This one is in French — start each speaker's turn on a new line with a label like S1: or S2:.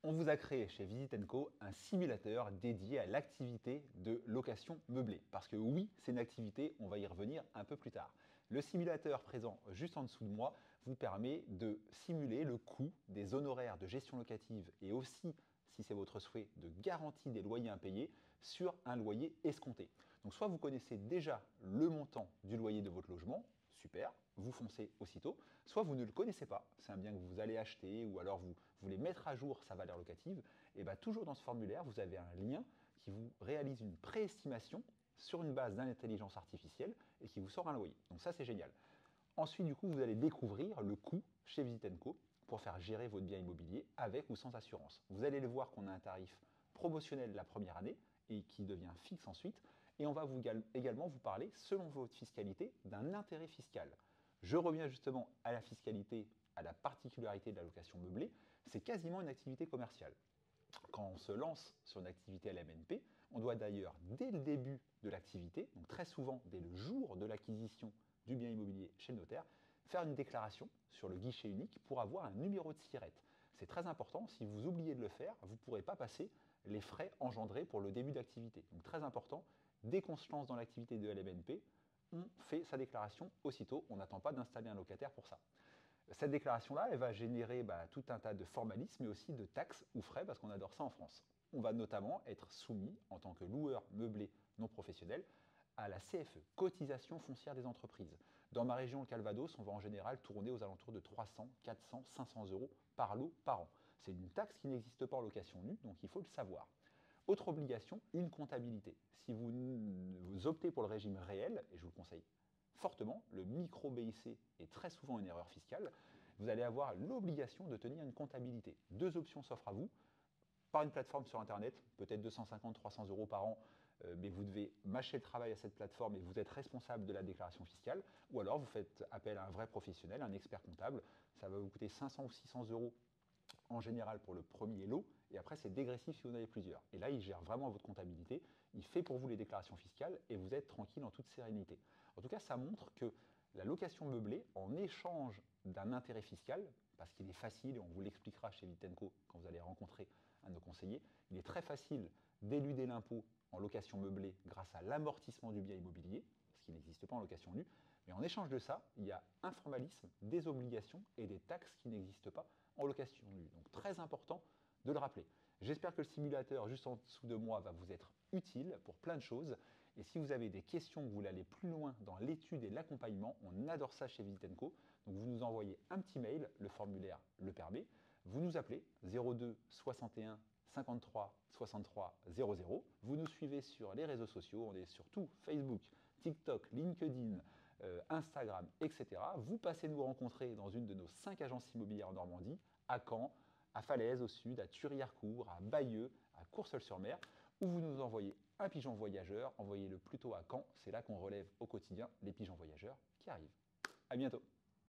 S1: On vous a créé chez Visit Co un simulateur dédié à l'activité de location meublée. Parce que oui, c'est une activité, on va y revenir un peu plus tard. Le simulateur présent juste en dessous de moi vous permet de simuler le coût des honoraires de gestion locative et aussi, si c'est votre souhait, de garantie des loyers impayés sur un loyer escompté. Donc soit vous connaissez déjà le montant du loyer de votre logement, super, vous foncez aussitôt, soit vous ne le connaissez pas, c'est un bien que vous allez acheter ou alors vous voulez mettre à jour sa valeur locative, et bien toujours dans ce formulaire, vous avez un lien qui vous réalise une préestimation sur une base d'intelligence artificielle et qui vous sort un loyer. Donc ça, c'est génial. Ensuite, du coup, vous allez découvrir le coût chez Visit Co pour faire gérer votre bien immobilier avec ou sans assurance. Vous allez le voir qu'on a un tarif promotionnel la première année et qui devient fixe ensuite. Et on va également vous parler, selon votre fiscalité, d'un intérêt fiscal. Je reviens justement à la fiscalité, à la particularité de la location meublée. C'est quasiment une activité commerciale. Quand on se lance sur une activité LMNP, on doit d'ailleurs, dès le début de l'activité, donc très souvent dès le jour de l'acquisition du bien immobilier chez le notaire, faire une déclaration sur le guichet unique pour avoir un numéro de SIRET. C'est très important, si vous oubliez de le faire, vous ne pourrez pas passer les frais engendrés pour le début d'activité. Donc très important, dès qu'on se lance dans l'activité de LMNP, on fait sa déclaration aussitôt, on n'attend pas d'installer un locataire pour ça. Cette déclaration-là, elle va générer tout un tas de formalismes, mais aussi de taxes ou frais, parce qu'on adore ça en France. On va notamment être soumis, en tant que loueur meublé non professionnel, à la CFE, cotisation foncière des entreprises. Dans ma région, le Calvados, on va en général tourner aux alentours de 300, 400, 500 euros par lot par an. C'est une taxe qui n'existe pas en location nue, donc il faut le savoir. Autre obligation, une comptabilité. Si vous optez pour le régime réel, et je vous le conseille fortement, le micro-BIC est très souvent une erreur fiscale, vous allez avoir l'obligation de tenir une comptabilité. Deux options s'offrent à vous. Par une plateforme sur Internet, peut-être 250-300 euros par an, mais vous devez mâcher le travail à cette plateforme et vous êtes responsable de la déclaration fiscale. Ou alors vous faites appel à un vrai professionnel, un expert comptable. Ça va vous coûter 500 ou 600 euros en général pour le premier lot, et après c'est dégressif si vous en avez plusieurs. Et là, il gère vraiment votre comptabilité, il fait pour vous les déclarations fiscales et vous êtes tranquille en toute sérénité. En tout cas, ça montre que la location meublée, en échange d'un intérêt fiscal, parce qu'il est facile, et on vous l'expliquera chez Vitenco quand vous allez rencontrer un de nos conseillers, il est très facile d'éluder l'impôt en location meublée grâce à l'amortissement du bien immobilier, ce qui n'existe pas en location nue, mais en échange de ça, il y a un formalisme, des obligations et des taxes qui n'existent pas en location nue. Donc très important de le rappeler. J'espère que le simulateur juste en dessous de moi va vous être utile pour plein de choses. Et si vous avez des questions, que vous voulez aller plus loin dans l'étude et l'accompagnement, on adore ça chez Visit Co. Donc vous nous envoyez un petit mail, le formulaire le permet. Vous nous appelez 02 61 53 63 00. Vous nous suivez sur les réseaux sociaux, on est sur tout, Facebook, TikTok, LinkedIn, Instagram, etc. Vous passez nous rencontrer dans une de nos 5 agences immobilières en Normandie, à Caen, à Falaise au sud, à Thury-Harcourt, à Bayeux, à Courseulles-sur-Mer, où vous nous envoyez un pigeon voyageur. Envoyez-le plutôt à Caen, c'est là qu'on relève au quotidien les pigeons voyageurs qui arrivent. À bientôt.